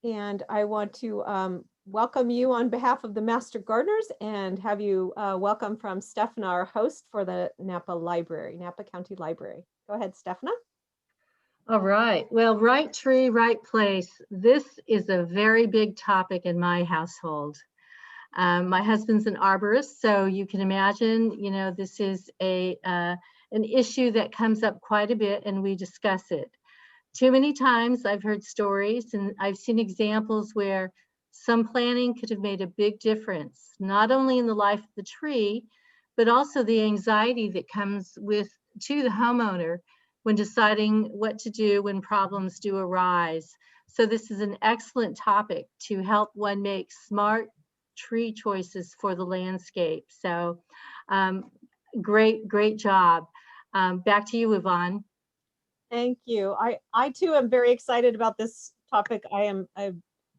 and I want to welcome you on behalf of the Master Gardeners and have you welcome from Stefana, our host for the Napa County Library. Go ahead, Stefana. All right. Well, right tree, right place. This is a very big topic in my household. My husband's an arborist, so you can imagine, this is an issue that comes up quite a bit, and we discuss it. Too many times I've heard stories and I've seen examples where some planting could have made a big difference, not only in the life of the tree, but also the anxiety that comes to the homeowner when deciding what to do when problems do arise. So this is an excellent topic to help one make smart tree choices for the landscape. So great job. Back to you, Yvonne. Thank you. I too am very excited about this topic. I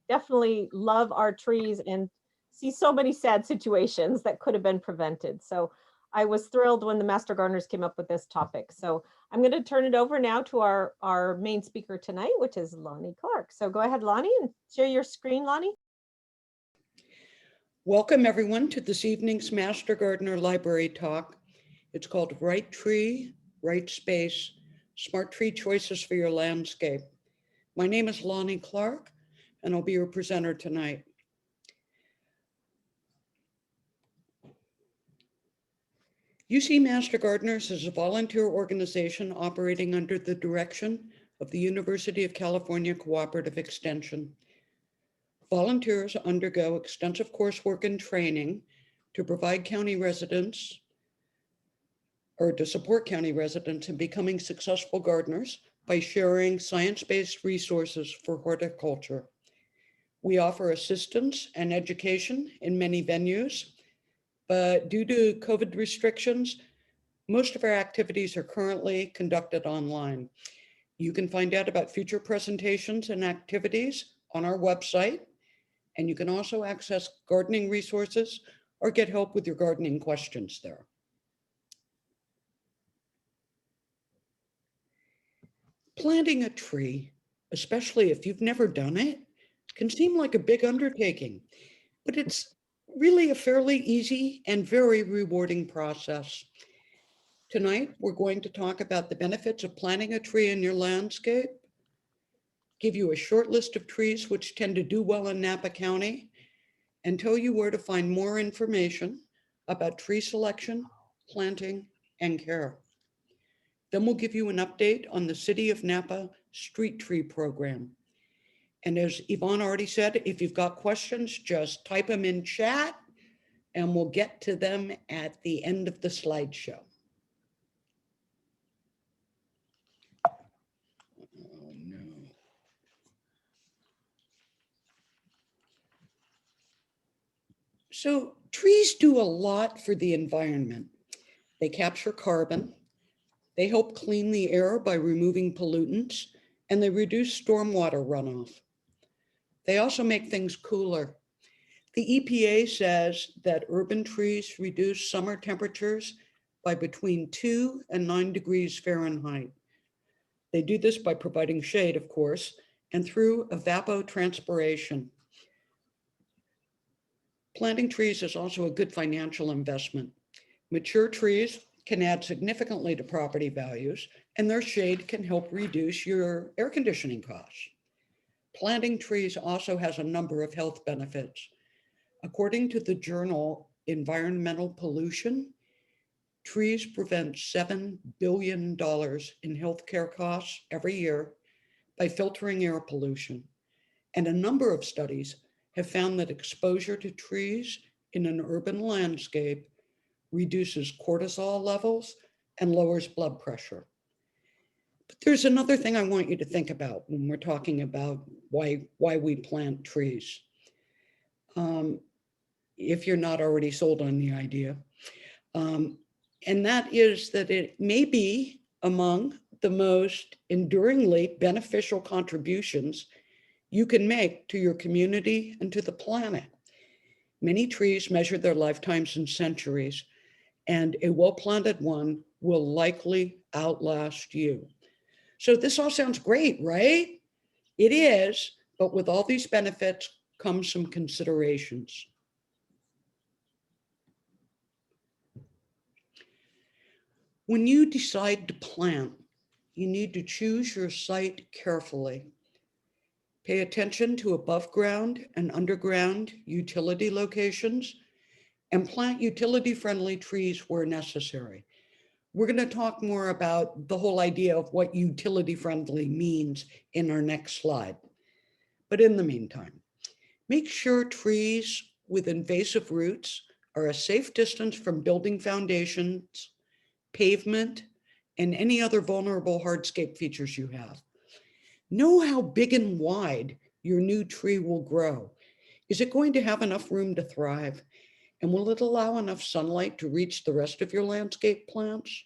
definitely love our trees and see so many sad situations that could have been prevented. So I was thrilled when the Master Gardeners came up with this topic. So I'm going to turn it over now to our main speaker tonight, which is Lonnie Clark. So go ahead, Lonnie, and share your screen, Lonnie. Welcome everyone to this evening's Master Gardener Library talk. It's called Right Tree, Right Space, Smart Tree Choices for Your Landscape. My name is Lonnie Clark, and I'll be your presenter tonight. UC Master Gardeners is a volunteer organization operating under the direction of the University of California Cooperative Extension. Volunteers undergo extensive coursework and training to provide county residents or to support county residents in becoming successful gardeners by sharing science-based resources for horticulture. We offer assistance and education in many venues, but due to COVID restrictions, most of our activities are currently conducted online. You can find out about future presentations and activities on our website, and you can also access gardening resources or get help with your gardening questions there. Planting a tree, especially if you've never done it, can seem like a big undertaking, but it's really a fairly easy and very rewarding process. Tonight, we're going to talk about the benefits of planting a tree in your landscape, give you a short list of trees which tend to do well in Napa County, and tell you where to find more information about tree selection, planting, and care. Then we'll give you an update on the City of Napa Street Tree Program. And as Yvonne already said, if you've got questions, just type them in chat and we'll get to them at the end of the slideshow. Oh no. So trees do a lot for the environment. They capture carbon, they help clean the air by removing pollutants, and they reduce stormwater runoff. They also make things cooler. The EPA says that urban trees reduce summer temperatures by between 2 and 9 degrees Fahrenheit. They do this by providing shade, of course, and through evapotranspiration. Planting trees is also a good financial investment. Mature trees can add significantly to property values, and their shade can help reduce your air conditioning costs. Planting trees also has a number of health benefits. According to the journal Environmental Pollution, trees prevent $7 billion in healthcare costs every year by filtering air pollution. And a number of studies have found that exposure to trees in an urban landscape reduces cortisol levels and lowers blood pressure. But there's another thing I want you to think about when we're talking about why we plant trees. If you're not already sold on the idea. And that is that it may be among the most enduringly beneficial contributions you can make to your community and to the planet. Many trees measure their lifetimes in centuries, and a well-planted one will likely outlast you. So this all sounds great, right? It is, But with all these benefits come some considerations. When you decide to plant, you need to choose your site carefully. Pay attention to above ground and underground utility locations and plant utility-friendly trees where necessary. We're going to talk more about the whole idea of what utility-friendly means in our next slide. But in the meantime, make sure trees with invasive roots are a safe distance from building foundations, pavement, and any other vulnerable hardscape features you have. Know how big and wide your new tree will grow. Is it going to have enough room to thrive? And will it allow enough sunlight to reach the rest of your landscape plants?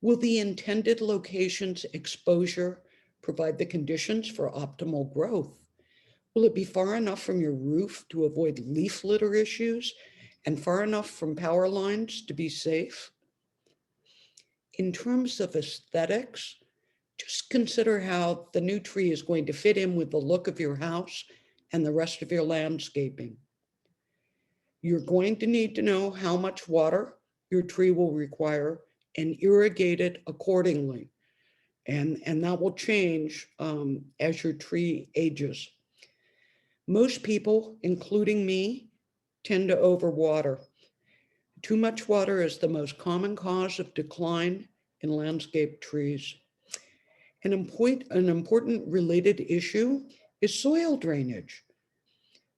Will the intended location's exposure provide the conditions for optimal growth? Will it be far enough from your roof to avoid leaf litter issues and far enough from power lines to be safe? In terms of aesthetics, just consider how the new tree is going to fit in with the look of your house and the rest of your landscaping. You're going to need to know how much water your tree will require and irrigate it accordingly. And that will change as your tree ages. Most people, including me, tend to overwater. Too much water is the most common cause of decline in landscape trees. An important related issue is soil drainage.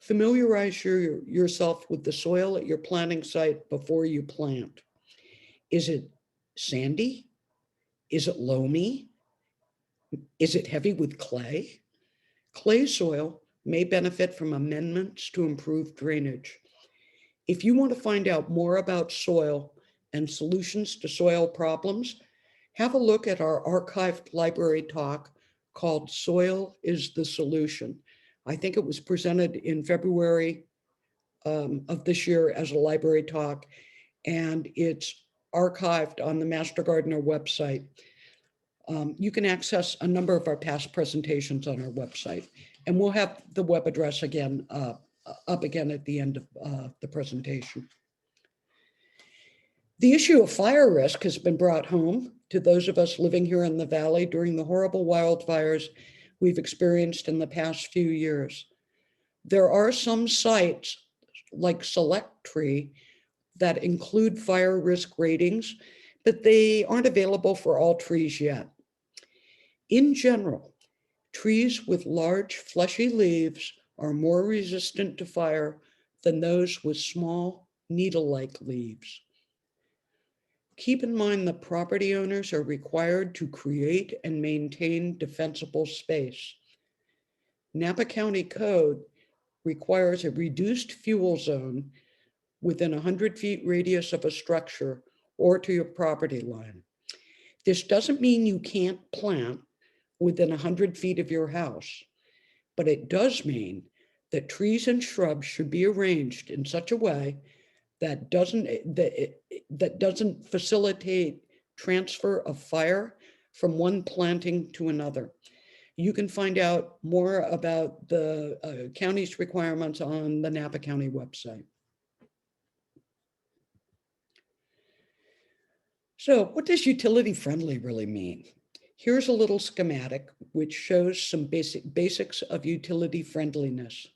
Familiarize yourself with the soil at your planting site before you plant. Is it sandy? Is it loamy? Is it heavy with clay? Clay soil may benefit from amendments to improve drainage. If you want to find out more about soil and solutions to soil problems, have a look at our archived library talk called Soil is the Solution. I think it was presented in February of this year as a library talk, and it's archived on the Master Gardener website. You can access a number of our past presentations on our website, and we'll have the web address again up again at the end of the presentation. The issue of fire risk has been brought home to those of us living here in the valley during the horrible wildfires we've experienced in the past few years. There are some sites like Select Tree that include fire risk ratings, but they aren't available for all trees yet. In general, trees with large fleshy leaves are more resistant to fire than those with small needle-like leaves. Keep in mind that property owners are required to create and maintain defensible space. Napa County Code requires a reduced fuel zone within 100 feet radius of a structure or to your property line. This doesn't mean you can't plant within 100 feet of your house, but it does mean that trees and shrubs should be arranged in such a way that doesn't facilitate transfer of fire from one planting to another. You can find out more about the county's requirements on the Napa County website. So what does utility friendly really mean? Here's a little schematic which shows some basics of utility friendliness.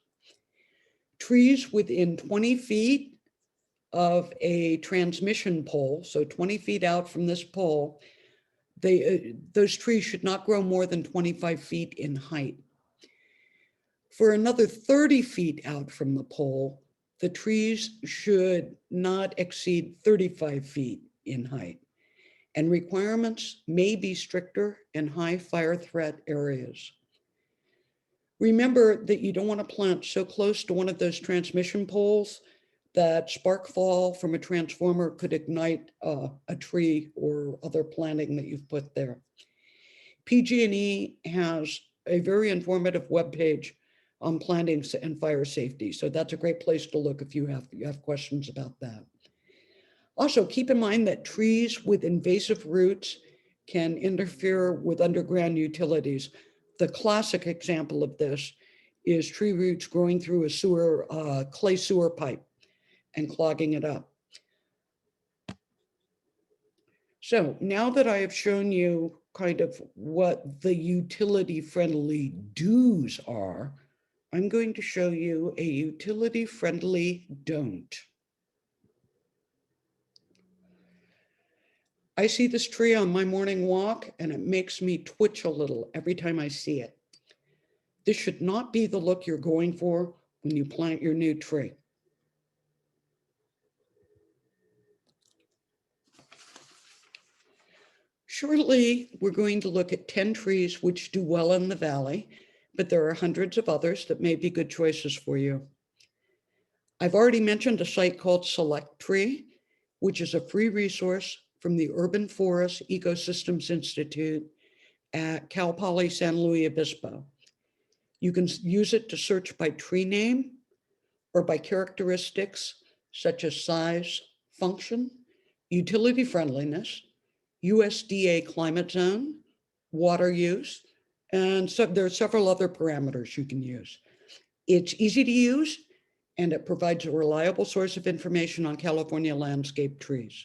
Trees within 20 feet of a transmission pole, so 20 feet out from this pole, those trees should not grow more than 25 feet in height. For another 30 feet out from the pole, the trees should not exceed 35 feet in height, and requirements may be stricter in high fire threat areas. Remember that you don't want to plant so close to one of those transmission poles that spark fall from a transformer could ignite a tree or other planting that you've put there. PG&E has a very informative webpage on plantings and fire safety, so that's a great place to look if you have questions about that. Also, keep in mind that trees with invasive roots can interfere with underground utilities. The classic example of this is tree roots growing through a sewer, clay sewer pipe and clogging it up. So now that I have shown you kind of what the utility-friendly do's are, I'm going to show you a utility-friendly don't. I see this tree on my morning walk and it makes me twitch a little every time I see it. This should not be the look you're going for when you plant your new tree. Shortly, we're going to look at 10 trees which do well in the valley, but there are hundreds of others that may be good choices for you. I've already mentioned a site called Select Tree, which is a free resource from the Urban Forest Ecosystems Institute at Cal Poly San Luis Obispo. You can use it to search by tree name or by characteristics such as size, function, utility friendliness, USDA climate zone, water use, and so there are several other parameters you can use. It's easy to use, and it provides a reliable source of information on California landscape trees.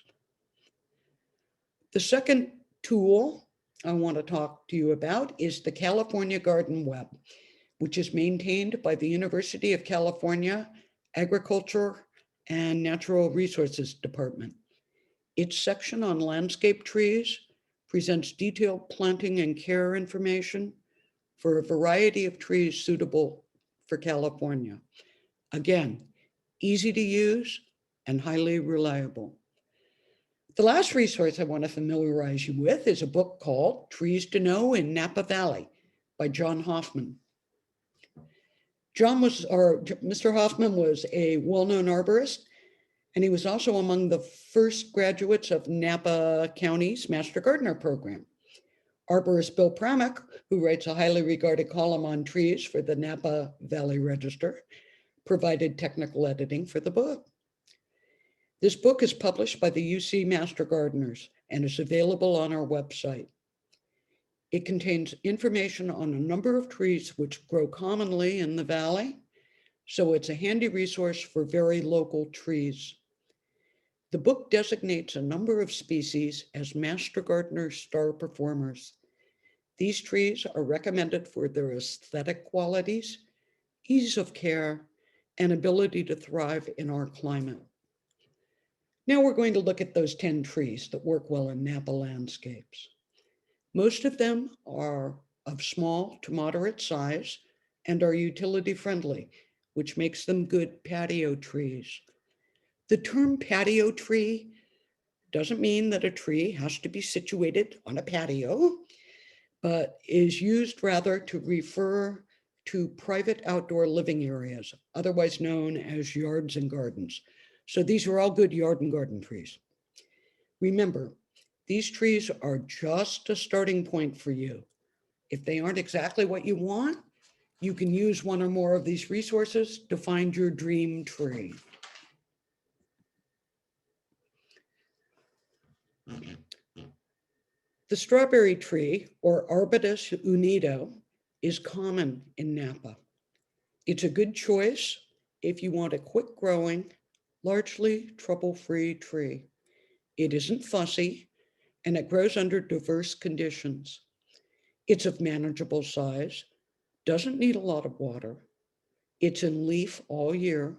The second tool I want to talk to you about is the California Garden Web, which is maintained by the University of California Agriculture and Natural Resources Department. Its section on landscape trees presents detailed planting and care information for a variety of trees suitable for California. Again, easy to use and highly reliable. The last resource I want to familiarize you with is a book called Trees to Know in Napa Valley by John Hoffman. Mr. Hoffman was a well-known arborist, and he was also among the first graduates of Napa County's Master Gardener program. Arborist Bill Pramick, who writes a highly regarded column on trees for the Napa Valley Register, provided technical editing for the book. This book is published by the UC Master Gardeners and is available on our website. It contains information on a number of trees which grow commonly in the valley, so it's a handy resource for very local trees. The book designates a number of species as Master Gardener star performers. These trees are recommended for their aesthetic qualities, ease of care, and ability to thrive in our climate. Now we're going to look at those 10 trees that work well in Napa landscapes. Most of them are of small to moderate size and are utility friendly, which makes them good patio trees. The term patio tree doesn't mean that a tree has to be situated on a patio, but is used rather to refer to private outdoor living areas, otherwise known as yards and gardens. So these are all good yard and garden trees. Remember, these trees are just a starting point for you. If they aren't exactly what you want, you can use one or more of these resources to find your dream tree. The strawberry tree, or Arbutus unido, is common in Napa. It's a good choice if you want a quick growing, largely trouble-free tree. It isn't fussy, and it grows under diverse conditions. It's of manageable size, doesn't need a lot of water. It's in leaf all year,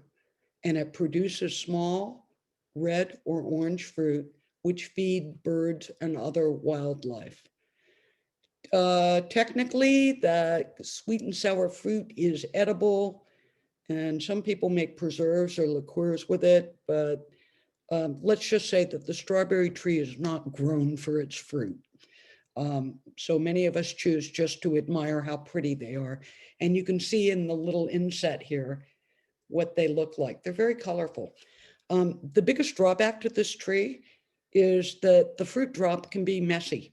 and it produces small red or orange fruit, which feed birds and other wildlife. Technically, the sweet and sour fruit is edible, and some people make preserves or liqueurs with it, but let's just say that the strawberry tree is not grown for its fruit. So many of us choose just to admire how pretty they are. And you can see in the little inset here what they look like. They're very colorful. The biggest drawback to this tree is that the fruit drop can be messy.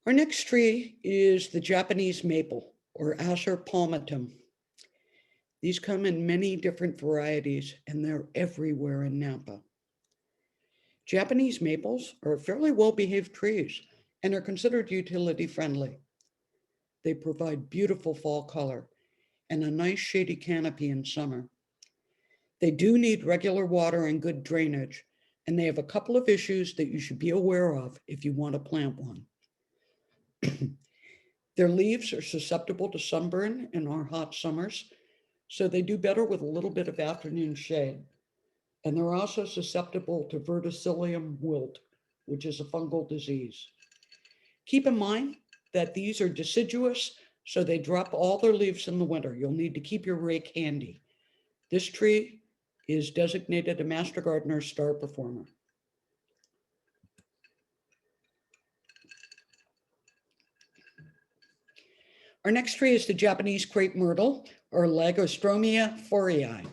Our next tree is the Japanese maple, or Acer palmatum. These come in many different varieties, and they're everywhere in Napa. Japanese maples are fairly well-behaved trees and are considered utility friendly. They provide beautiful fall color and a nice shady canopy in summer. They do need regular water and good drainage, and they have a couple of issues that you should be aware of if you want to plant one. Their leaves are susceptible to sunburn in our hot summers, so they do better with a little bit of afternoon shade. And they're also susceptible to verticillium wilt, which is a fungal disease. Keep in mind that these are deciduous, so they drop all their leaves in the winter. You'll need to keep your rake handy. This tree is designated a Master Gardener Star Performer. Our next tree is the Japanese crepe myrtle, or Lagostromia forii.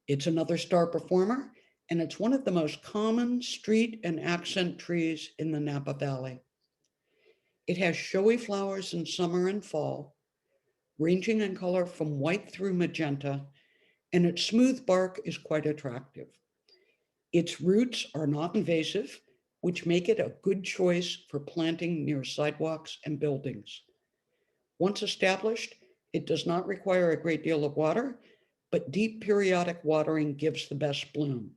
It's another star performer, and it's one of the most common street and accent trees in the Napa Valley. It has showy flowers in summer and fall, ranging in color from white through magenta, and its smooth bark is quite attractive. Its roots are not invasive, which make it a good choice for planting near sidewalks and buildings. Once established, it does not require a great deal of water, but deep periodic watering gives the best bloom.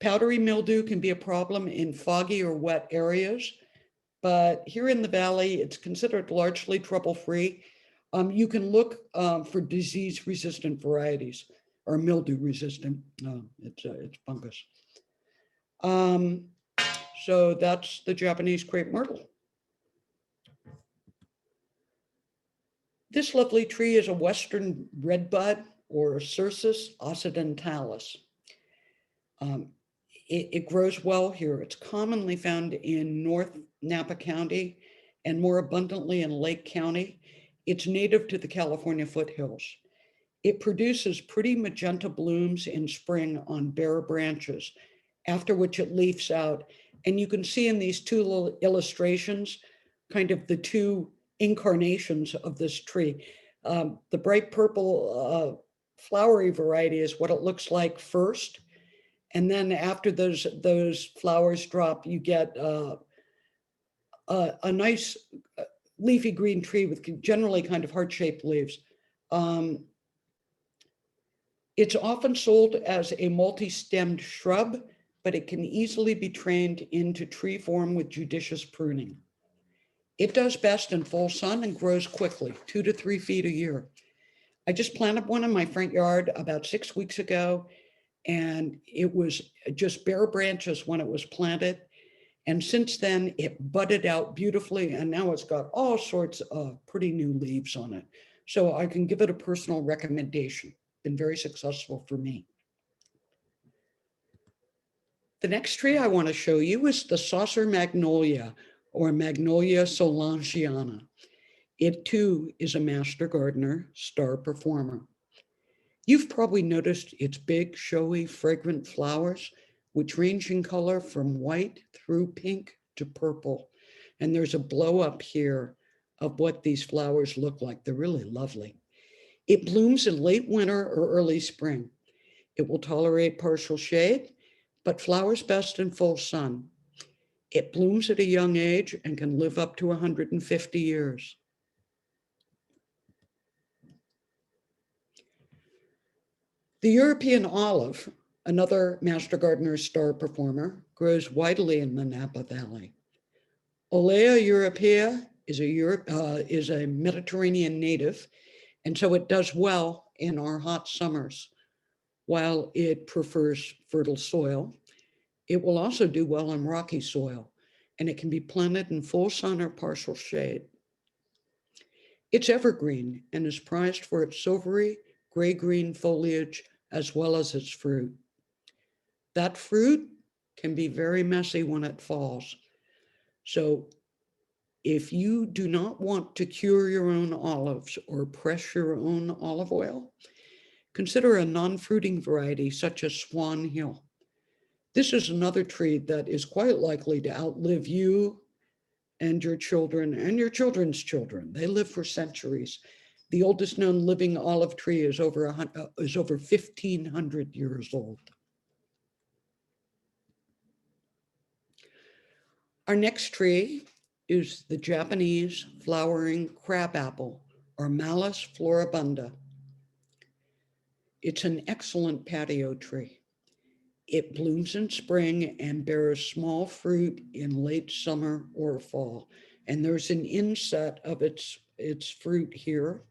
Powdery mildew can be a problem in foggy or wet areas, but here in the valley, it's considered largely trouble-free. You can look for disease-resistant varieties or mildew-resistant. It's fungus. So that's the Japanese crepe myrtle. This lovely tree is a Western redbud, or Cersus occidentalis. It grows well here. It's commonly found in North Napa County and more abundantly in Lake County. It's native to the California foothills. It produces pretty magenta blooms in spring on bare branches, after which it leaves out. And you can see in these two little illustrations, kind of the two incarnations of this tree. The bright purple flowery variety is what it looks like first. And then after those flowers drop, you get a nice leafy green tree with generally kind of heart-shaped leaves. It's often sold as a multi-stemmed shrub, but it can easily be trained into tree form with judicious pruning. It does best in full sun and grows quickly, 2 to 3 feet a year. I just planted one in my front yard about 6 weeks ago, and it was just bare branches when it was planted. And since then, it budded out beautifully, and now it's got all sorts of pretty new leaves on it. So I can give it a personal recommendation. Been very successful for me. The next tree I want to show you is the saucer magnolia, or Magnolia Solanciana. It too is a Master Gardener Star Performer. You've probably noticed its big, showy, fragrant flowers, which range in color from white through pink to purple. And there's a blow up here of what these flowers look like. They're really lovely. It blooms in late winter or early spring. It will tolerate partial shade, but flowers best in full sun. It blooms at a young age and can live up to 150 years. The European olive, another Master Gardener Star Performer, grows widely in the Napa Valley. Olea europea is a Mediterranean native, and so it does well in our hot summers. While it prefers fertile soil, it will also do well in rocky soil, and it can be planted in full sun or partial shade. It's evergreen and is prized for its silvery gray-green foliage as well as its fruit. That fruit can be very messy when it falls. So if you do not want to cure your own olives or press your own olive oil, consider a non-fruiting variety such as Swan Hill. This is another tree that is quite likely to outlive you and your children and your children's children. They live for centuries. The oldest known living olive tree is over 1,500 years old. Our next tree is the Japanese flowering crabapple, or Malice florabunda. It's an excellent patio tree. It blooms in spring and bears small fruit in late summer or fall. And there's an inset of its fruit here.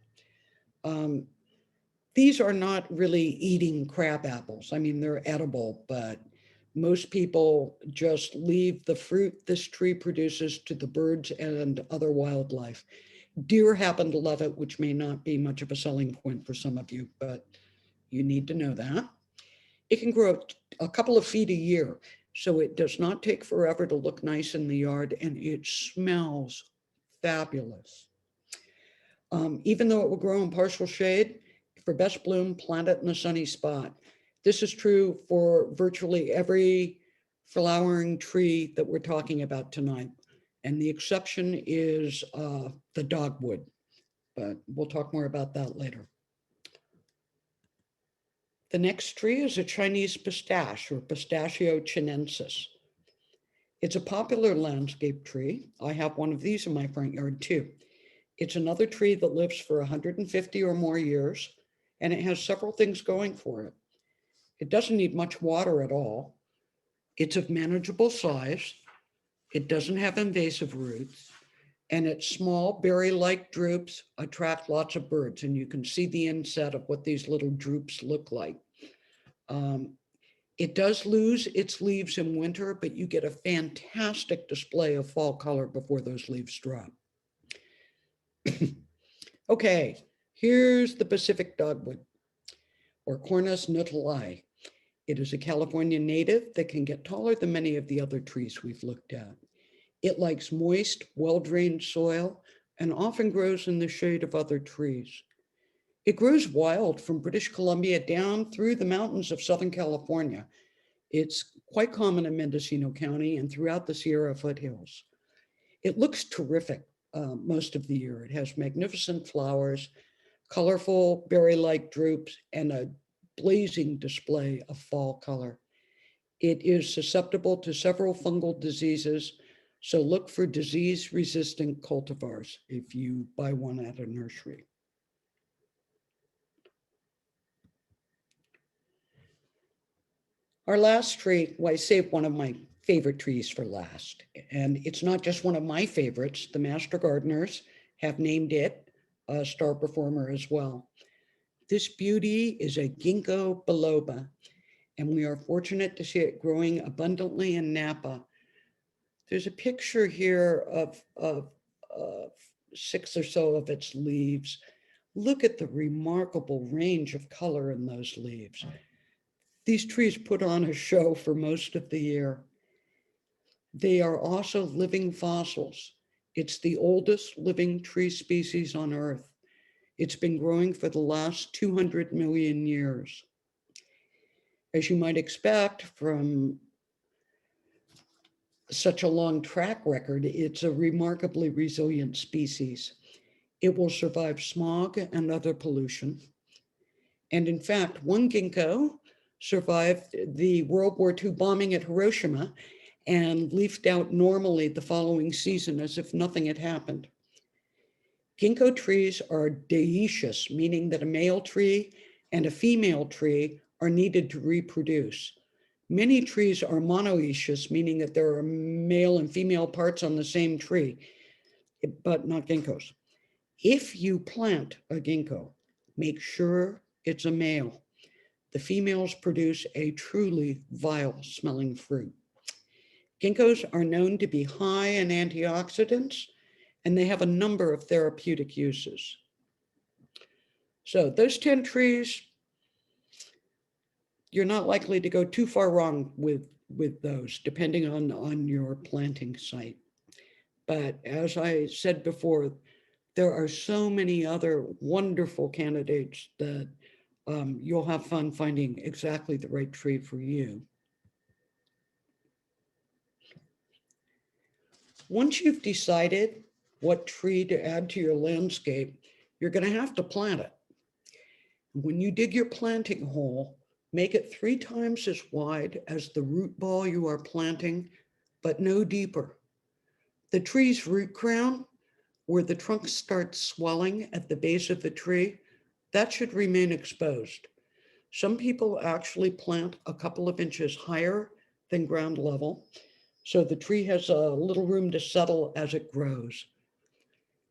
These are not really eating crab apples. I mean, they're edible, but most people just leave the fruit this tree produces to the birds and other wildlife. Deer happen to love it, which may not be much of a selling point for some of you, but you need to know that. It can grow a couple of feet a year, so it does not take forever to look nice in the yard, and it smells fabulous. Even though it will grow in partial shade, for best bloom, plant it in a sunny spot. This is true for virtually every flowering tree that we're talking about tonight. And the exception is the dogwood, but we'll talk more about that later. The next tree is a Chinese pistache, or Pistachio chinensis. It's a popular landscape tree. I have one of these in my front yard too. It's another tree that lives for 150 or more years, and it has several things going for it. It doesn't need much water at all. It's of manageable size. It doesn't have invasive roots, and its small berry-like drupes attract lots of birds, and you can see the inset of what these little drupes look like. It does lose its leaves in winter, but you get a fantastic display of fall color before those leaves drop. Okay, here's the Pacific dogwood, or Cornice Nittaly. It is a California native that can get taller than many of the other trees we've looked at. It likes moist, well-drained soil and often grows in the shade of other trees. It grows wild from British Columbia down through the mountains of Southern California. It's quite common in Mendocino County and throughout the Sierra foothills. It looks terrific most of the year. It has magnificent flowers, colorful berry-like drupes, and a blazing display of fall color. It is susceptible to several fungal diseases, so look for disease-resistant cultivars if you buy one at a nursery. Our last tree, well, I saved one of my favorite trees for last, and it's not just one of my favorites. The master gardeners have named it a star performer as well. This beauty is a Gingko Biloba, and we are fortunate to see it growing abundantly in Napa. There's a picture here of 6 or so of its leaves. Look at the remarkable range of color in those leaves. These trees put on a show for most of the year. They are also living fossils. It's the oldest living tree species on Earth. It's been growing for the last 200 million years. As you might expect from such a long track record, it's a remarkably resilient species. It will survive smog and other pollution. And in fact, one ginkgo survived the World War II bombing at Hiroshima and leafed out normally the following season as if nothing had happened. Ginkgo trees are dioecious, meaning that a male tree and a female tree are needed to reproduce. Many trees are monoecious, meaning that there are male and female parts on the same tree, but not ginkgos. If you plant a ginkgo, make sure it's a male. The females produce a truly vile smelling fruit. Ginkgos are known to be high in antioxidants, and they have a number of therapeutic uses. So those 10 trees, you're not likely to go too far wrong with those, depending on your planting site. But as I said before, there are so many other wonderful candidates that you'll have fun finding exactly the right tree for you. Once you've decided what tree to add to your landscape, you're going to have to plant it. When you dig your planting hole, make it 3 times as wide as the root ball you are planting, but no deeper. The tree's root crown, where the trunk starts swelling at the base of the tree, that should remain exposed. Some people actually plant a couple of inches higher than ground level, so the tree has a little room to settle as it grows.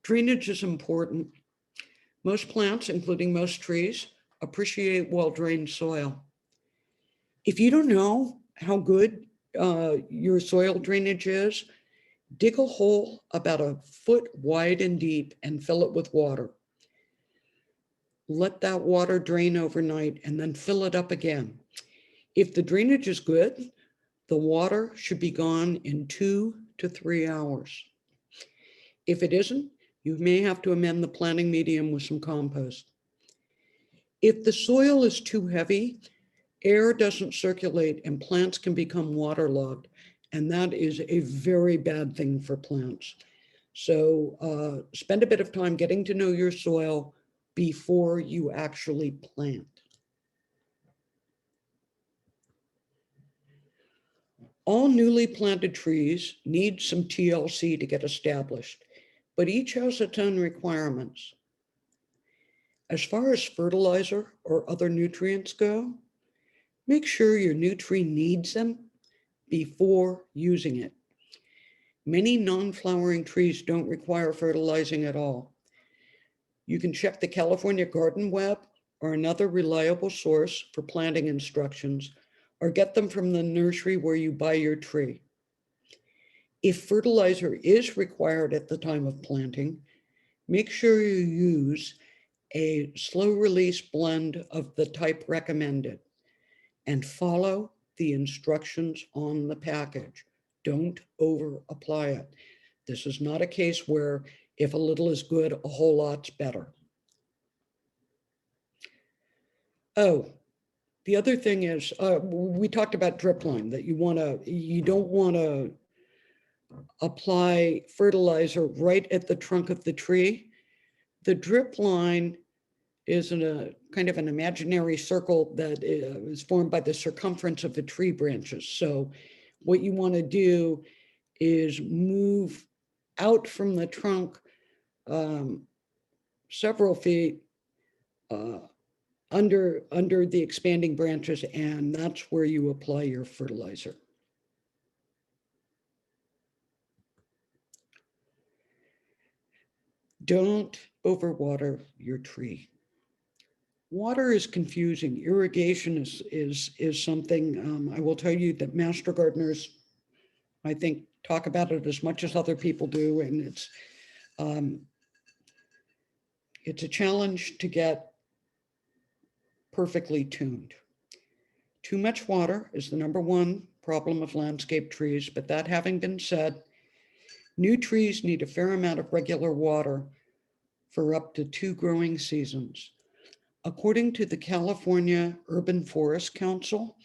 Drainage is important. Most plants, including most trees, appreciate well-drained soil. If you don't know how good your soil drainage is, dig a hole about a foot wide and deep and fill it with water. Let that water drain overnight and then fill it up again. If the drainage is good, the water should be gone in 2 to 3 hours. If it isn't, you may have to amend the planting medium with some compost. If the soil is too heavy, air doesn't circulate and plants can become waterlogged, and that is a very bad thing for plants. So spend a bit of time getting to know your soil before you actually plant. All newly planted trees need some TLC to get established, but each has its own requirements. As far as fertilizer or other nutrients go, make sure your new tree needs them before using it. Many non-flowering trees don't require fertilizing at all. You can check the California Garden Web or another reliable source for planting instructions, or get them from the nursery where you buy your tree. If fertilizer is required at the time of planting, make sure you use a slow release blend of the type recommended and follow the instructions on the package. Don't over apply it. This is not a case where if a little is good, a whole lot's better. Oh, the other thing is, we talked about drip line, that you don't want to apply fertilizer right at the trunk of the tree. The drip line is in a kind of an imaginary circle that is formed by the circumference of the tree branches. So what you want to do is move out from the trunk several feet under the expanding branches, and that's where you apply your fertilizer. Don't overwater your tree. Water is confusing. Irrigation is something I will tell you that master gardeners, I think, talk about it as much as other people do, and it's a challenge to get perfectly tuned. Too much water is the #1 problem of landscape trees, but that having been said, new trees need a fair amount of regular water for up to 2 growing seasons. According to the California Urban Forest Council,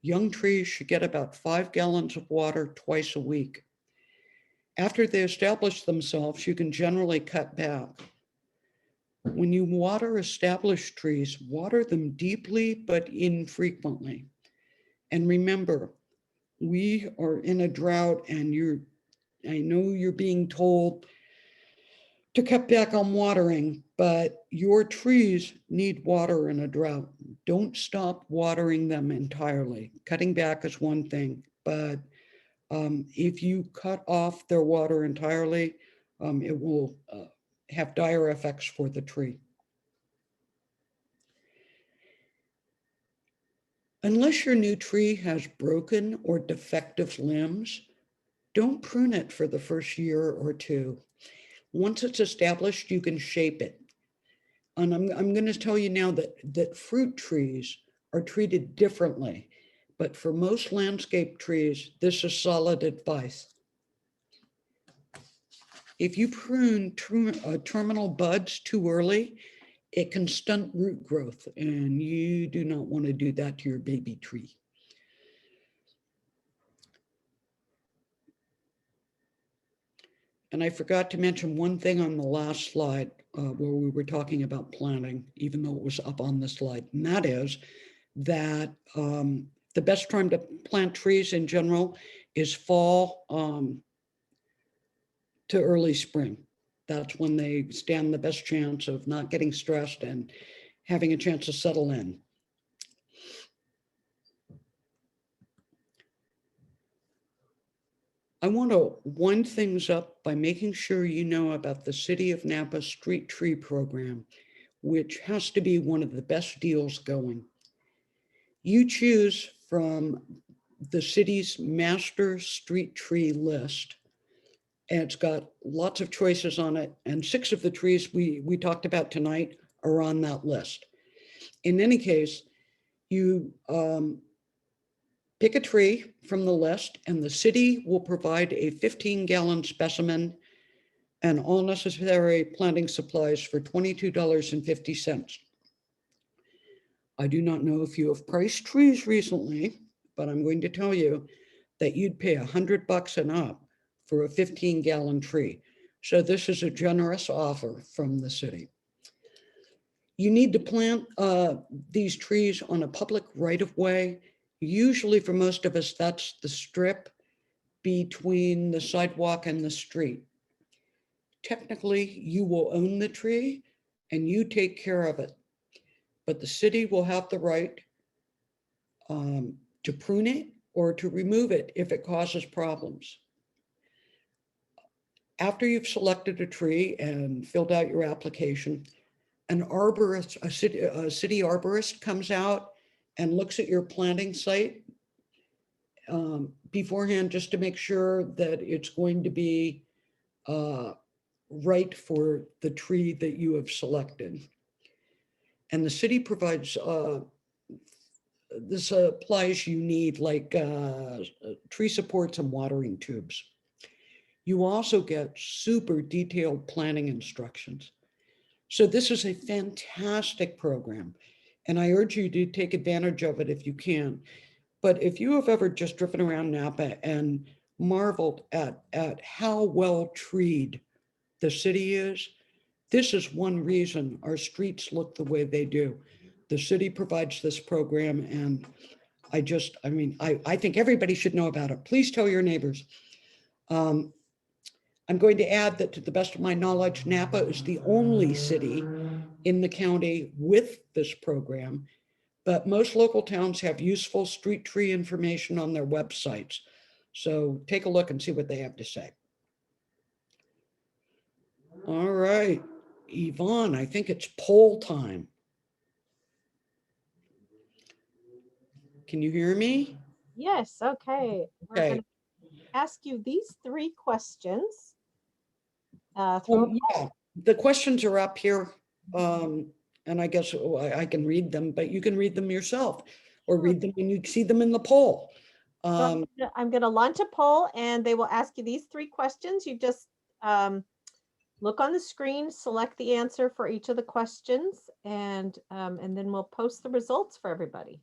young trees should get about 5 gallons of water twice a week. After they establish themselves, you can generally cut back. When you water established trees, water them deeply but infrequently. And remember, we are in a drought, and I know you're being told to cut back on watering, but your trees need water in a drought. Don't stop watering them entirely. Cutting back is one thing, but if you cut off their water entirely, it will have dire effects for the tree. Unless your new tree has broken or defective limbs, don't prune it for the first year or 2. Once it's established, you can shape it. And I'm going to tell you now that fruit trees are treated differently, but for most landscape trees, this is solid advice. If you prune terminal buds too early, it can stunt root growth, and you do not want to do that to your baby tree. And I forgot to mention one thing on the last slide where we were talking about planting, even though it was up on the slide, and that is that the best time to plant trees in general is fall to early spring. That's when they stand the best chance of not getting stressed and having a chance to settle in. I want to wind things up by making sure you know about the City of Napa Street Tree Program, which has to be one of the best deals going. You choose from the city's master street tree list, and it's got lots of choices on it, and 6 of the trees we talked about tonight are on that list. In any case, you pick a tree from the list, and the city will provide a 15-gallon specimen and all necessary planting supplies for $22.50. I do not know if you have priced trees recently, but I'm going to tell you that you'd pay $100 and up for a 15-gallon tree. So this is a generous offer from the city. You need to plant these trees on a public right-of-way. Usually for most of us, that's the strip between the sidewalk and the street. Technically, you will own the tree and you take care of it, but the city will have the right to prune it or to remove it if it causes problems. After you've selected a tree and filled out your application, an arborist, a city arborist comes out and looks at your planting site beforehand, just to make sure that it's going to be right for the tree that you have selected. And the city provides the supplies you need, like tree supports and watering tubes. You also get super detailed planting instructions. So this is a fantastic program, and I urge you to take advantage of it if you can. But if you have ever just driven around Napa and marveled at how well treed the city is, this is one reason our streets look the way they do. The city provides this program, and I think everybody should know about it. Please tell your neighbors. I'm going to add that, to the best of my knowledge, Napa is the only city in the county with this program, but most local towns have useful street tree information on their websites. So take a look and see what they have to say. All right, Yvonne, I think it's poll time. Can you hear me? Yes, okay. We're Okay. going to ask you these 3 questions. Yeah, the questions are up here. And I guess I can read them, but you can read them yourself or read them when you see them in the poll. So I'm going to launch a poll, and they will ask you these 3 questions. You just look on the screen, select the answer for each of the questions, and then we'll post the results for everybody.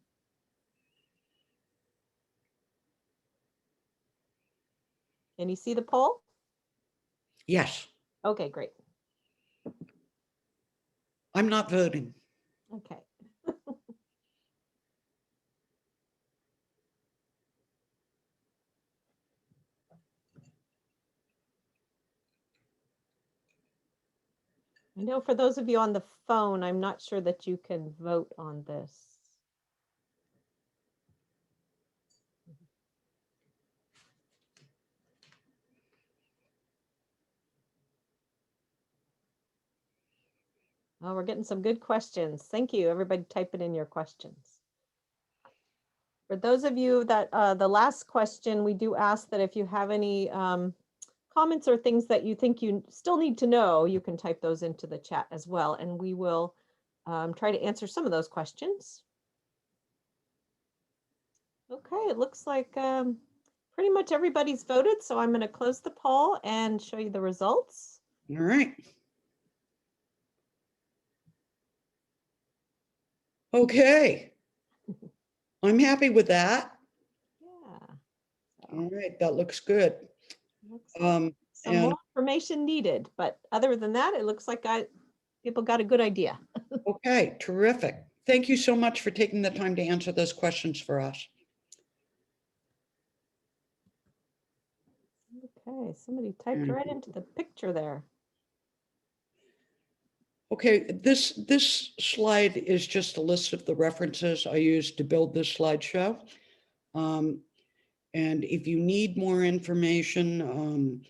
Can you see the poll? Yes. Okay, great. I'm not voting. Okay. I know for those of you on the phone, I'm not sure that you can vote on this. Oh, we're getting some good questions. Thank you, everybody typing in your questions. For those of you that, the last question, we do ask that if you have any comments or things that you think you still need to know, you can type those into the chat as well, and we will try to answer some of those questions. Okay, it looks like pretty much everybody's voted, so I'm going to close the poll and show you the results. All right. Okay. I'm happy with that. Yeah. All right, that looks good. Looks like some and more information needed, but other than that, it looks like people got a good idea. okay, terrific. Thank you so much for taking the time to answer those questions for us. Okay, somebody typed right into the picture there. Okay, this slide is just a list of the references I used to build this slideshow. And if you need more information,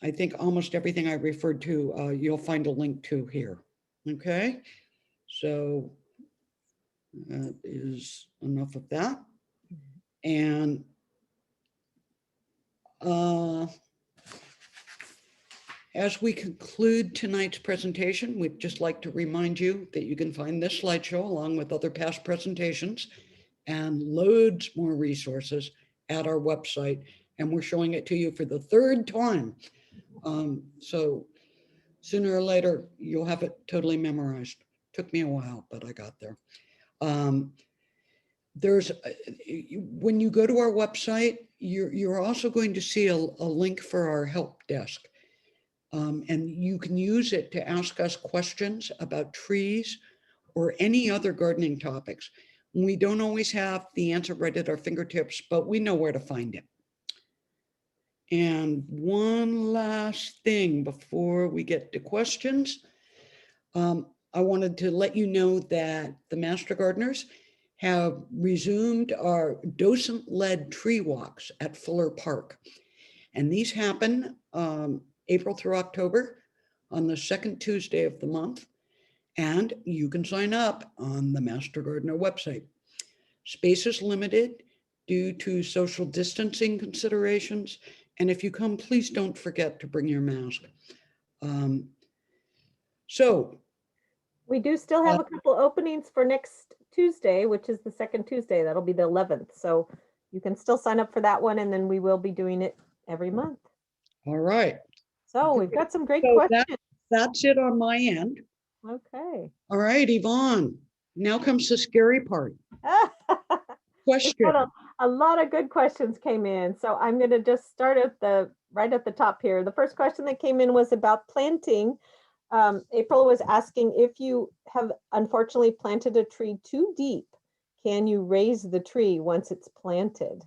I think almost everything I referred to, you'll find a link to here. Okay, so that is enough of that. And as we conclude tonight's presentation, we'd just like to remind you that you can find this slideshow along with other past presentations and loads more resources at our website. And we're showing it to you for the third time. So sooner or later, you'll have it totally memorized. Took me a while, but I got there. When you go to our website, you're also going to see a link for our help desk. And you can use it to ask us questions about trees or any other gardening topics. We don't always have the answer right at our fingertips, but we know where to find it. And one last thing before we get to questions, I wanted to let you know that the Master Gardeners have resumed our docent-led tree walks at Fuller Park. And these happen April through October on the second Tuesday of the month. And you can sign up on the Master Gardener website. Space is limited due to social distancing considerations. And if you come, please don't forget to bring your mask. We do still have a couple openings for next Tuesday, which is the second Tuesday. That'll be the 11th. So you can still sign up for that one, and then we will be doing it every month. All right. So we've got some great questions. That's it on my end. Okay. All right, Yvonne. Now comes the scary part. Question. A lot of good questions came in. So I'm going to just start at right at the top here. The first question that came in was about planting. April was asking if you have unfortunately planted a tree too deep, can you raise the tree once it's planted?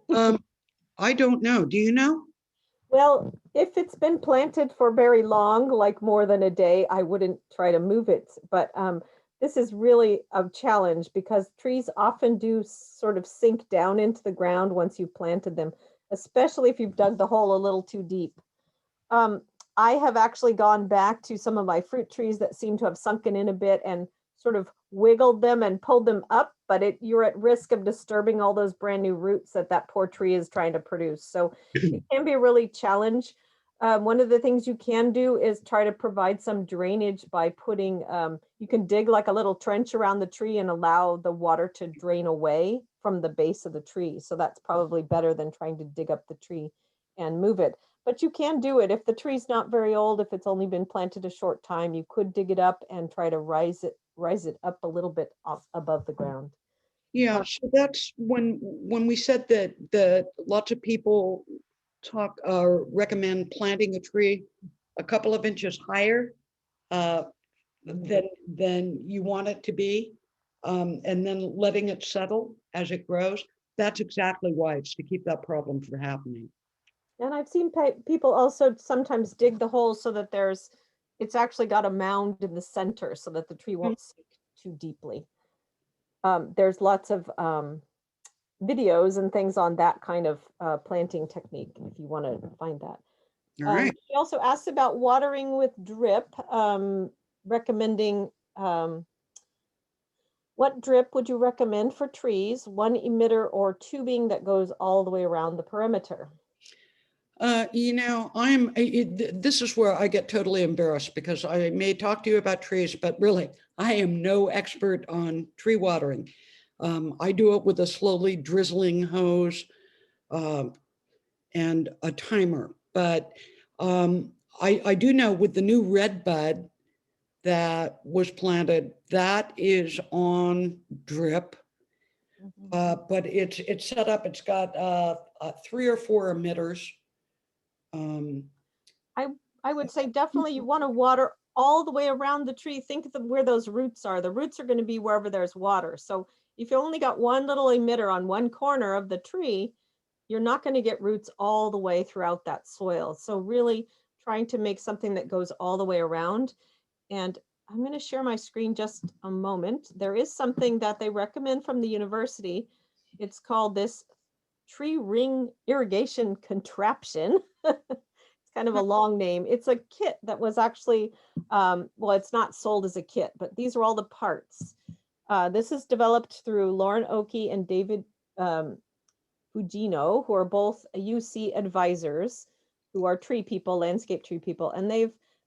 I don't know. Do you know? Well, if it's been planted for very long, like more than a day, I wouldn't try to move it. But this is really a challenge because trees often do sort of sink down into the ground once you've planted them, especially if you've dug the hole a little too deep. I have actually gone back to some of my fruit trees that seem to have sunken in a bit and sort of wiggled them and pulled them up, but you're at risk of disturbing all those brand new roots that poor tree is trying to produce. So it can be a really challenge. One of the things you can do is try to provide some drainage by putting, you can dig like a little trench around the tree and allow the water to drain away from the base of the tree. So that's probably better than trying to dig up the tree and move it. But you can do it. If the tree's not very old, if it's only been planted a short time, you could dig it up and try to rise it up a little bit off above the ground. Yeah, so that's when we said that lots of people recommend planting a tree a couple of inches higher than you want it to be, and then letting it settle as it grows. That's exactly why. It's to keep that problem from happening. And I've seen people also sometimes dig the hole so that it's actually got a mound in the center so that the tree won't sink too deeply. There's lots of videos and things on that kind of planting technique if you want to find that. All right. She also asked about watering with drip, recommending what drip would you recommend for trees, one emitter or tubing that goes all the way around the perimeter? This is where I get totally embarrassed because I may talk to you about trees, but really I am no expert on tree watering. I do it with a slowly drizzling hose and a timer, but I do know with the new Redbud that was planted, that is on drip. But it's set up, it's got 3 or 4 emitters. I would say definitely you want to water all the way around the tree. Think of where those roots are. The roots are going to be wherever there's water. So if you only got one little emitter on one corner of the tree, you're not going to get roots all the way throughout that soil. So really trying to make something that goes all the way around. And I'm going to share my screen just a moment. There is something that they recommend from the university. It's called this tree ring irrigation contraption. It's kind of a long name. It's a kit that was actually, well, it's not sold as a kit, but these are all the parts. This is developed through Lauren Oakey and David Fugino, who are both UC advisors, who are tree people, landscape tree people. And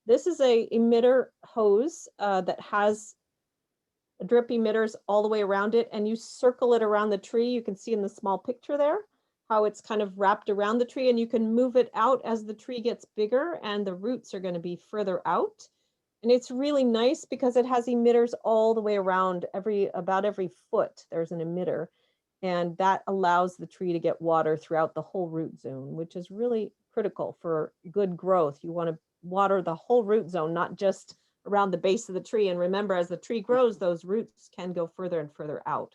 this is a emitter hose that has drip emitters all the way around it, and you circle it around the tree. You can see in the small picture there how it's kind of wrapped around the tree, and you can move it out as the tree gets bigger and the roots are going to be further out. And it's really nice because it has emitters all the way around. About every foot there's an emitter, and that allows the tree to get water throughout the whole root zone, which is really critical for good growth. You want to water the whole root zone, not just around the base of the tree. And remember, as the tree grows, those roots can go further and further out.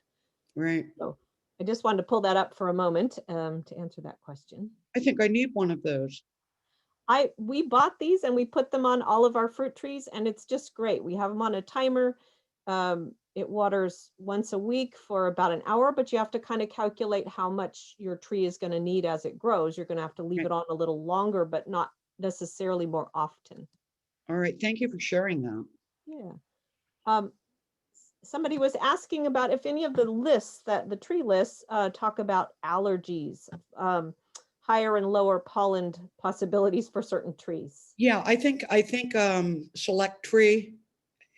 Right. So I just wanted to pull that up for a moment to answer that question. I think I need one of those. We bought these and we put them on all of our fruit trees, and it's just great. We have them on a timer. It waters once a week for about an hour, but you have to kind of calculate how much your tree is going to need as it grows. You're going to have to leave it on a little longer, but not necessarily more often. All right. Thank you for sharing that. Yeah. Somebody was asking about if any of the lists, that the tree lists talk about allergies, higher and lower pollen possibilities for certain trees. Yeah, I think Select Tree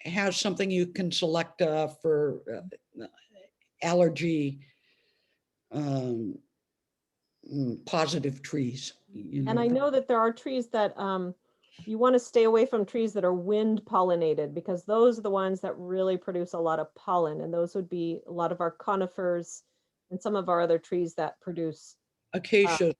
has something you can select for allergy positive trees. And I know that there are trees that you want to stay away from trees that are wind pollinated, because those are the ones that really produce a lot of pollen. And those would be a lot of our conifers and some of our other trees that produce. Acacia.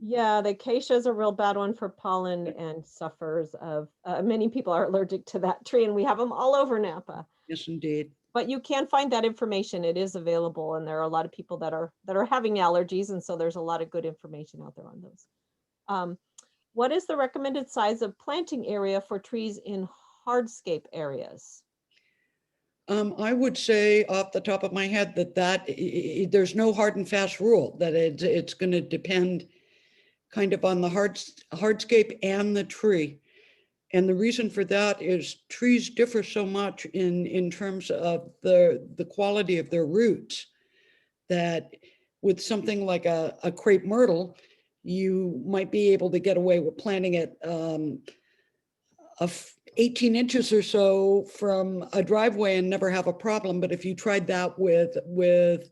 Yeah, the acacia is a real bad one for pollen and suffers of, many people are allergic to that tree, and we have them all over Napa. Yes, indeed. But you can find that information. It is available, and there are a lot of people that are having allergies, and so there's a lot of good information out there on those. What is the recommended size of planting area for trees in hardscape areas? I would say off the top of my head that there's no hard and fast rule, that it's going to depend kind of on the hardscape and the tree. And the reason for that is trees differ so much in terms of the quality of their roots, that with something like a crepe myrtle, you might be able to get away with planting it 18 inches or so from a driveway and never have a problem. But if you tried that with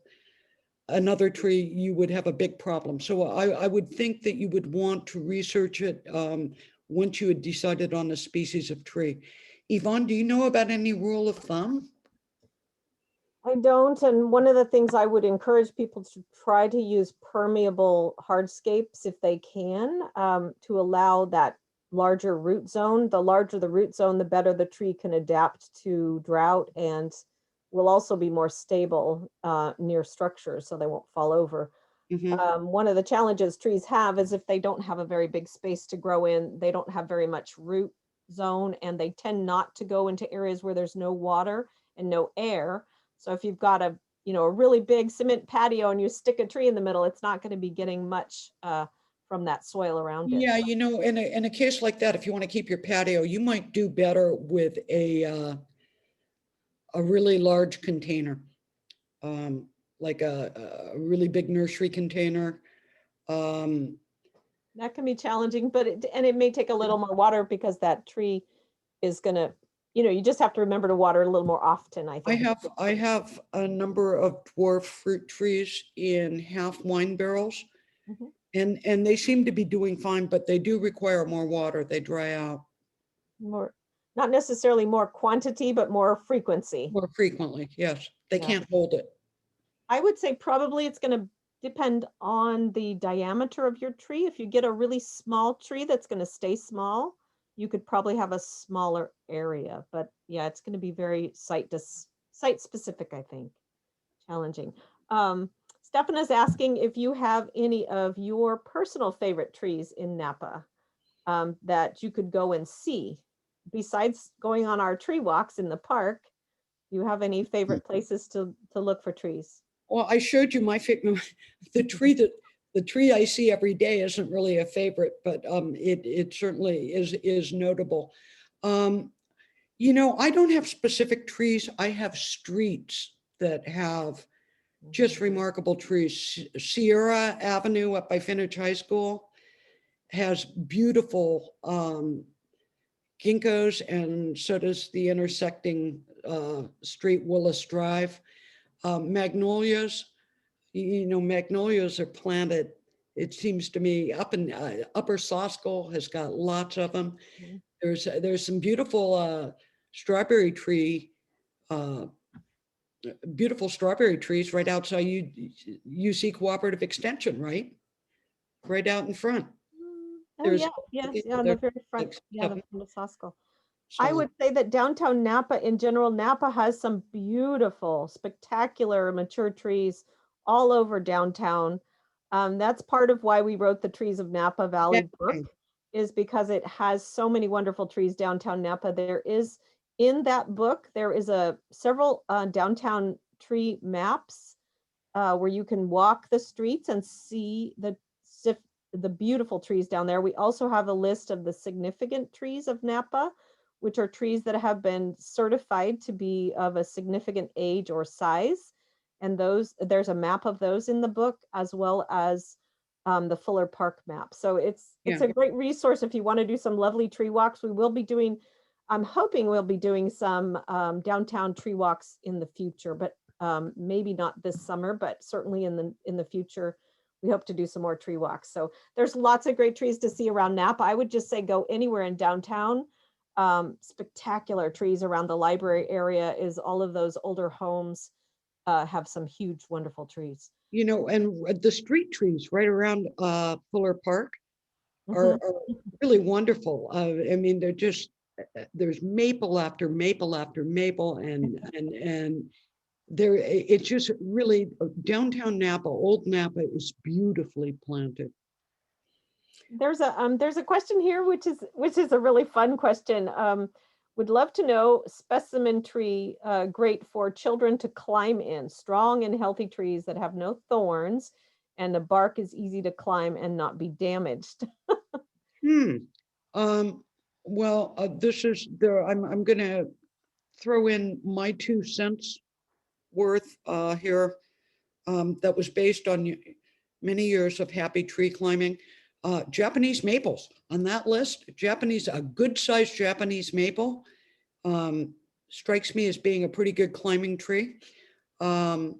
another tree, you would have a big problem. So I would think that you would want to research it once you had decided on a species of tree. Yvonne, do you know about any rule of thumb? I don't, and one of the things I would encourage people to try to use permeable hardscapes if they can, to allow that larger root zone. The larger the root zone, the better the tree can adapt to drought, and will also be more stable near structures, so they won't fall over. One of the challenges trees have is if they don't have a very big space to grow in, they don't have very much root zone, and they tend not to go into areas where there's no water and no air. So if you've got a really big cement patio and you stick a tree in the middle, it's not going to be getting much from that soil around it. Yeah, in a case like that, if you want to keep your patio, you might do better with a really large container, like a really big nursery container. That can be challenging, but it may take a little more water, because that tree is going to, you just have to remember to water a little more often, I think. I have a number of dwarf fruit trees in half wine barrels, and they seem to be doing fine, but they do require more water. They dry out. More, not necessarily more quantity, but more frequency. More frequently, yes. They can't hold it. I would say probably it's going to depend on the diameter of your tree. If you get a really small tree that's going to stay small, you could probably have a smaller area. But yeah, it's going to be very site specific, I think. Challenging. Stefana's asking if you have any of your personal favorite trees in Napa that you could go and see. Besides going on our tree walks in the park, do you have any favorite places to look for trees? Well, I showed you my the tree I see every day isn't really a favorite, but it certainly is notable. You know, I don't have specific trees. I have streets that have just remarkable trees. Sierra Avenue up by Finich High School has beautiful ginkgos, and so does the intersecting street Willis Drive. Magnolias, you know, magnolias are planted, it seems to me, up in Upper Soskel has got lots of them. Mhm. There's some beautiful strawberry tree, beautiful strawberry trees right outside UC Cooperative Extension, right? Right out in front. Oh There's, yeah, yes, yeah, on the there- very front, like yeah, the stuff. front of Sosco. So, I would say that downtown Napa in general, Napa has some beautiful, spectacular mature trees all over downtown. That's part of why we wrote the Trees of Napa Valley book, yeah, is because it has so many wonderful trees downtown Napa. There is, in that book, there is several downtown tree maps where you can walk the streets and see the beautiful trees down there. We also have a list of the significant trees of Napa, which are trees that have been certified to be of a significant age or size. And there's a map of those in the book, as well as the Fuller Park map. So it's Yeah. a great resource if you want to do some lovely tree walks. We will be doing, I'm hoping we'll be doing some downtown tree walks in the future, but maybe not this summer, but certainly in the future, we hope to do some more tree walks. So there's lots of great trees to see around Napa. I would just say go anywhere in downtown. Spectacular trees around the library area is all of those older homes have some huge, wonderful trees. you know, and the street trees right around Fuller Park are really wonderful. I mean, they're just, there's maple after maple after maple, and there, it's just really downtown Napa, old Napa is beautifully planted. There's a question here, which is a really fun question. Would love to know specimen tree great for children to climb in. Strong and healthy trees that have no thorns, and the bark is easy to climb and not be damaged. Well, this is there. I'm going to throw in my 2 cents worth here. That was based on many years of happy tree climbing. Japanese maples on that list. A good-sized Japanese maple strikes me as being a pretty good climbing tree. I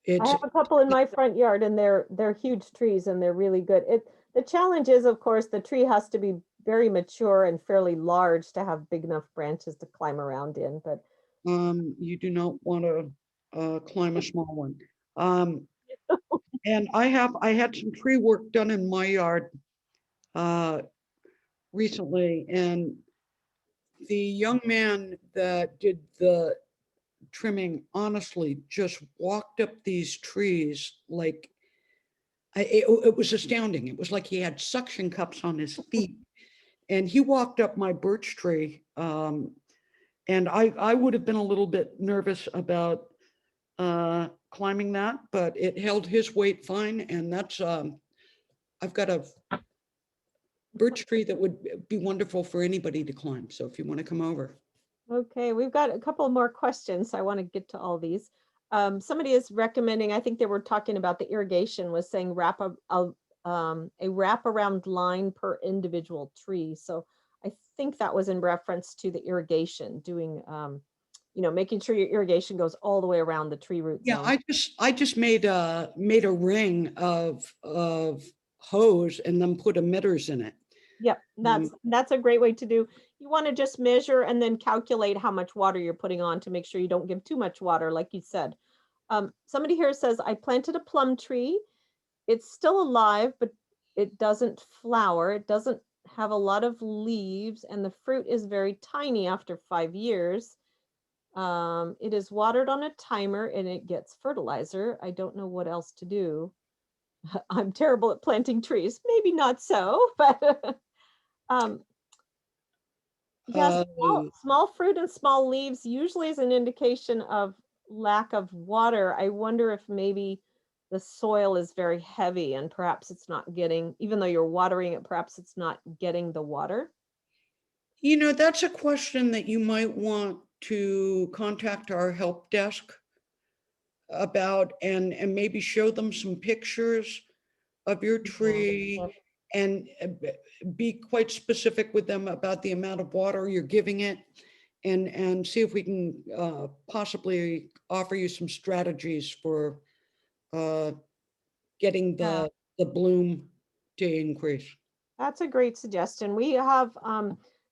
It's have a couple in my front yard, and they're huge trees, and they're really good. The challenge is, of course, the tree has to be very mature and fairly large to have big enough branches to climb around in. But you do not want to climb a small one. And I had some tree work done in my yard recently, and the young man that did the trimming honestly just walked up these trees like it was astounding. It was like he had suction cups on his feet, and he walked up my birch tree. And I would have been a little bit nervous about climbing that, but it held his weight fine. And that's, I've got a birch tree that would be wonderful for anybody to climb. So if you want to come over. okay, we've got a couple more questions. So I want to get to all these. Somebody is recommending, I think they were talking about the irrigation, was saying wrap a wraparound line per individual tree. So I think that was in reference to the irrigation, doing, making sure your irrigation goes all the way around the tree root Yeah, zone. I just made a ring of hose and then put emitters in it. Yep, that's a great way to do. You want to just measure and then calculate how much water you're putting on to make sure you don't give too much water, like you said. Somebody here says, I planted a plum tree. It's still alive, but it doesn't flower. It doesn't have a lot of leaves, and the fruit is very tiny after 5 years. It is watered on a timer and it gets fertilizer. I don't know what else to do. I'm terrible at planting trees. Maybe not so, but yes, small fruit and small leaves usually is an indication of lack of water. I wonder if maybe the soil is very heavy and perhaps it's not getting, even though you're watering it, perhaps it's not getting the water. You know, that's a question that you might want to contact our help desk about, and maybe show them some pictures of your tree, Yep. and be quite specific with them about the amount of water you're giving it, and see if we can possibly offer you some strategies for getting Yeah. the bloom to increase. That's a great suggestion. We have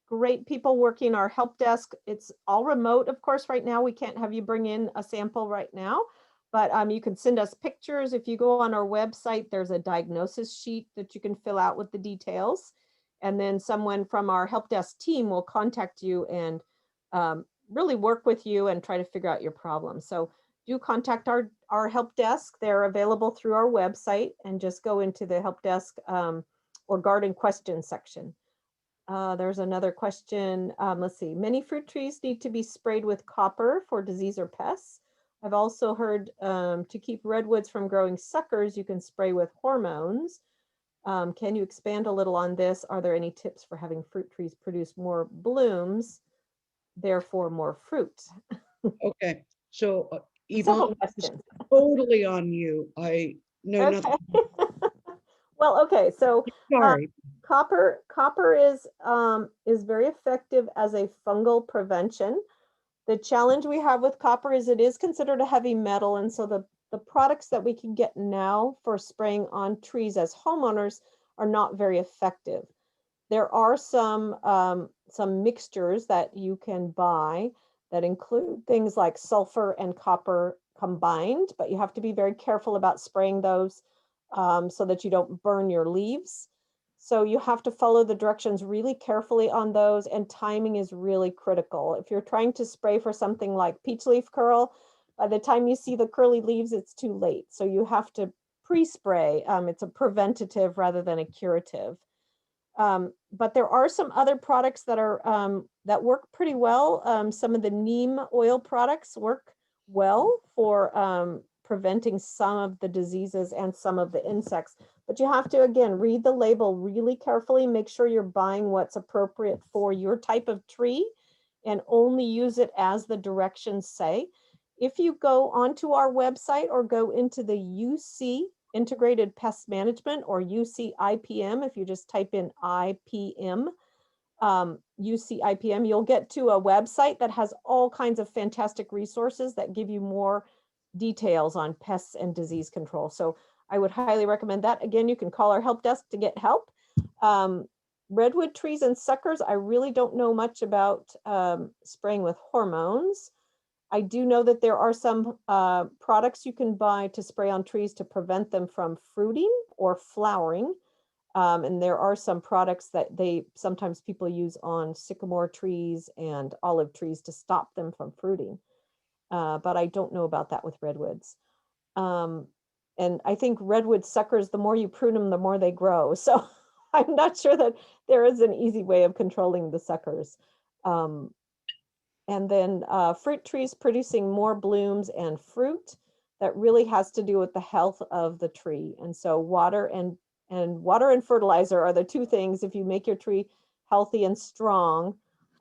great people working our help desk. It's all remote, of course, right now. We can't have you bring in a sample right now, but you can send us pictures. If you go on our website, there's a diagnosis sheet that you can fill out with the details. And then someone from our help desk team will contact you and really work with you and try to figure out your problem. So do contact our help desk. They're available through our website, and just go into the help desk or garden question section. There's another question. Let's see. Many fruit trees need to be sprayed with copper for disease or pests. I've also heard to keep redwoods from growing suckers, you can spray with hormones. Can you expand a little on this? Are there any tips for having fruit trees produce more blooms, therefore more fruit? Okay, so Several Yvonne, it's questions. totally on you. I know Okay. nothing. Well, okay, so Sorry. copper is very effective as a fungal prevention. The challenge we have with copper is it is considered a heavy metal, and so the products that we can get now for spraying on trees as homeowners are not very effective. There are some mixtures that you can buy that include things like sulfur and copper combined, but you have to be very careful about spraying those so that you don't burn your leaves. So you have to follow the directions really carefully on those, and timing is really critical. If you're trying to spray for something like peach leaf curl, by the time you see the curly leaves, it's too late. So you have to pre-spray. It's a preventative rather than a curative. But there are some other products that are that work pretty well. Some of the neem oil products work well for preventing some of the diseases and some of the insects. But you have to, again, read the label really carefully, make sure you're buying what's appropriate for your type of tree, and only use it as the directions say. If you go onto our website or go into the UC Integrated Pest Management, or UC IPM, if you just type in IPM, UC IPM, you'll get to a website that has all kinds of fantastic resources that give you more details on pests and disease control. So I would highly recommend that. Again, you can call our help desk to get help. Redwood trees and suckers, I really don't know much about spraying with hormones. I do know that there are some products you can buy to spray on trees to prevent them from fruiting or flowering. And there are some products that sometimes people use on sycamore trees and olive trees to stop them from fruiting. But I don't know about that with redwoods. And I think redwood suckers, the more you prune them, the more they grow. So I'm not sure that there is an easy way of controlling the suckers. And then fruit trees producing more blooms and fruit, that really has to do with the health of the tree. And so water and fertilizer are the two things. If you make your tree healthy and strong,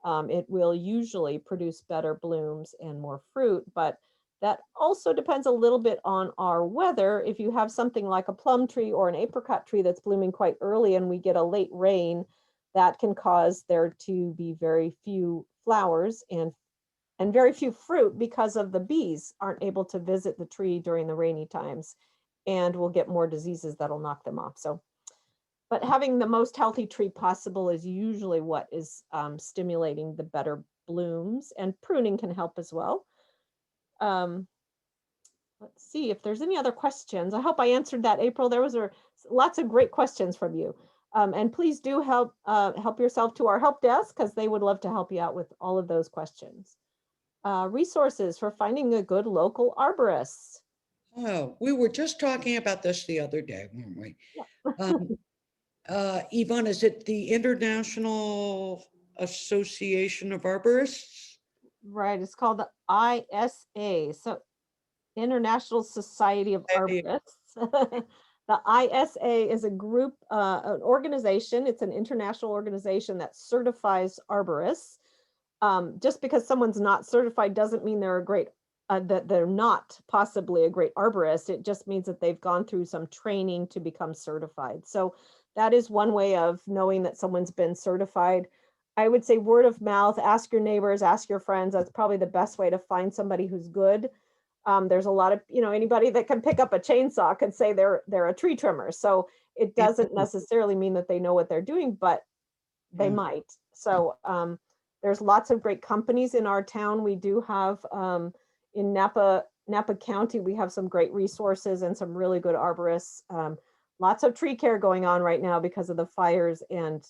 it will usually produce better blooms and more fruit. But that also depends a little bit on our weather. If you have something like a plum tree or an apricot tree that's blooming quite early and we get a late rain, that can cause there to be very few flowers and very few fruit, because of the bees aren't able to visit the tree during the rainy times, and we'll get more diseases that'll knock them off. So, but having the most healthy tree possible is usually what is stimulating the better blooms, and pruning can help as well. Let's see if there's any other questions. I hope I answered that, April. There was lots of great questions from you. And please do help yourself to our help desk, because they would love to help you out with all of those questions. resources for finding a good local arborist. Oh, we were just talking about this the other day, weren't we? Um, Yvonne, is it the International Association of Arborists? Right, it's called the ISA, so International Society of Arborists. The ISA is a group, an organization. It's an international organization that certifies arborists. Just because someone's not certified doesn't mean they're a great, that they're not possibly a great arborist. It just means that they've gone through some training to become certified. So that is one way of knowing that someone's been certified. I would say word of mouth, ask your neighbors, ask your friends. That's probably the best way to find somebody who's good. There's a lot of, anybody that can pick up a chainsaw could say they're a tree trimmer. So it doesn't necessarily mean that they know what they're doing, but they might. So there's lots of great companies in our town. We do have in Napa County, we have some great resources and some really good arborists. Lots of tree care going on right now because of the fires and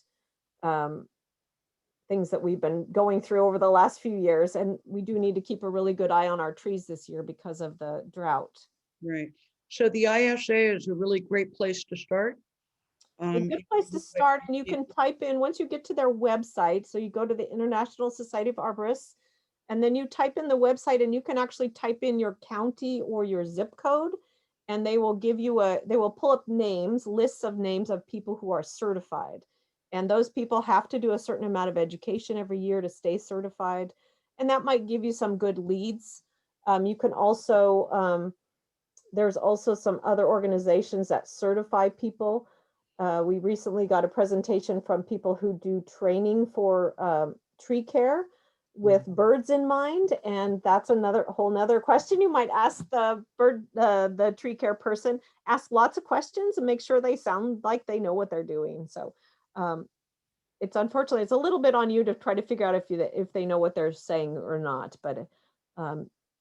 things that we've been going through over the last few years. And we do need to keep a really good eye on our trees this year because of the drought. Right. So the ISA is a really great place to start. A good place to start, and you can type in, once you get to their website, so you go to the International Society of Arborists, and then you type in the website, and you can actually type in your county or your zip code, and they will give you they will pull up names, lists of names of people who are certified. And those people have to do a certain amount of education every year to stay certified. And that might give you some good leads. You can also, there's also some other organizations that certify people. We recently got a presentation from people who do training for tree care with birds in mind. And that's another whole nother question you might ask the tree care person. Ask lots of questions and make sure they sound like they know what they're doing. So it's unfortunately, it's a little bit on you to try to figure out if they know what they're saying or not, but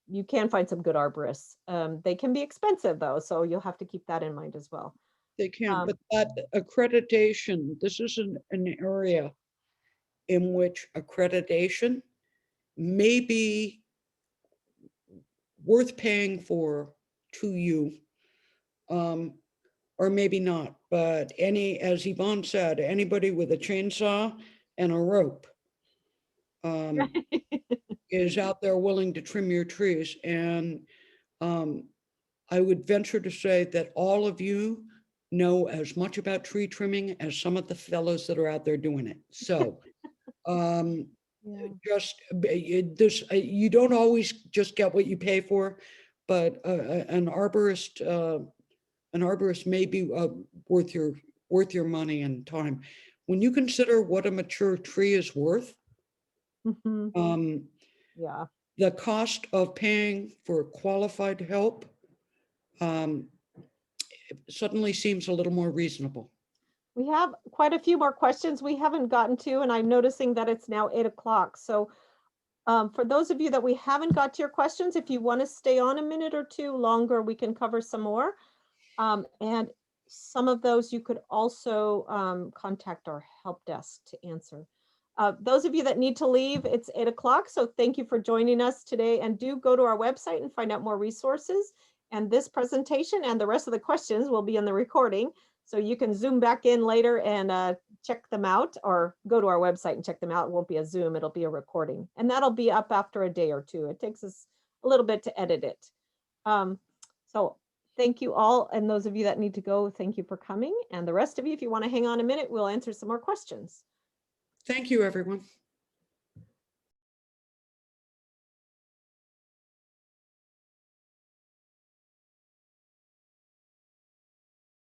you can find some good arborists. They can be expensive though, so you'll have to keep that in mind as well. They can, but that accreditation, this is an area in which accreditation may be worth paying for to you, or maybe not. But as Yvonne said, anybody with a chainsaw and a rope is out there willing to trim your trees. And I would venture to say that all of you know as much about tree trimming as some of the fellows that are out there doing it. So you don't always just get what you pay for, but an arborist may be worth your money and time. When you consider what a mature tree is worth, yeah, the cost of paying for qualified help suddenly seems a little more reasonable. We have quite a few more questions we haven't gotten to, and I'm noticing that it's now 8 o'clock. So for those of you that we haven't got to your questions, if you want to stay on a minute or two longer, we can cover some more. And some of those you could also contact our help desk to answer. Those of you that need to leave, it's 8 o'clock. So thank you for joining us today, and do go to our website and find out more resources. And this presentation and the rest of the questions will be in the recording. So you can zoom back in later and check them out, or go to our website and check them out. It won't be a Zoom, it'll be a recording. And that'll be up after a day or two. It takes us a little bit to edit it. So thank you all. And those of you that need to go, thank you for coming. And the rest of you, if you want to hang on a minute, we'll answer some more questions. Thank you, everyone.